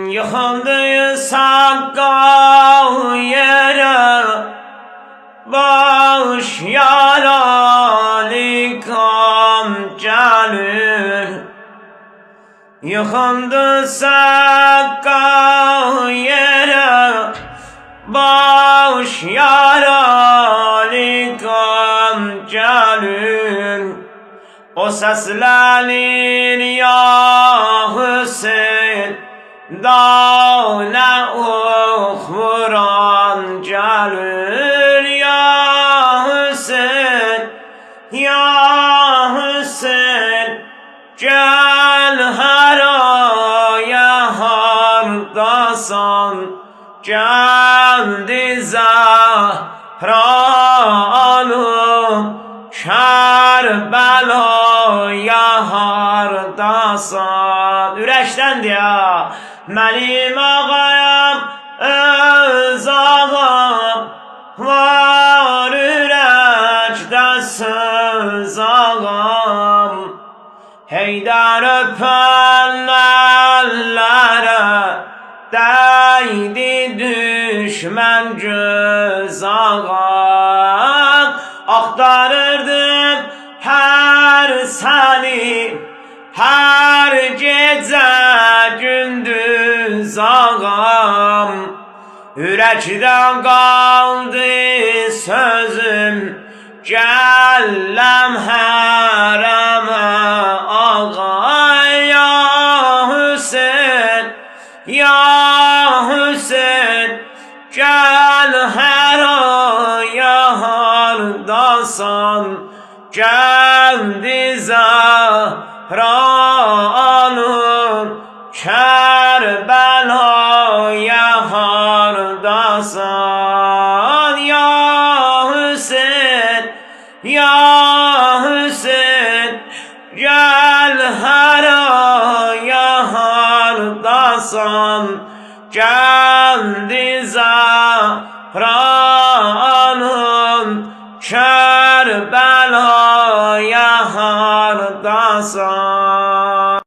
Yıkıldı sakal yere, baş yaralı kamçalır. Yıkıldı sakal yere, baş yaralı kamçalır. O seslenir ya Hüseyin, dağla Kur'an gelir ya Hüseyin, ya Hüseyin. Gel her aya hardasan, geldi Zahranım, Kerbela'ya hardasan. Ürəkdəndir ya. Mənim ağayam, öz ağam, var ürəkdə söz ağam. Heydər öpən əllərə dəydi düşmən göz ağam. Axtarırdım hər səni, hər gecə gündüz ağam. Ürəkdən qaldı sözüm, gəlləm hərəmə ağa. Ya Hüseyin, ya Hüseyin, gəl hər aya hardasan, gəldi Zahranım, Kerbela'ya hardasan. Ya Hüseyin, ya Hüseyin, gel her aya hardasan, geldi Zahra.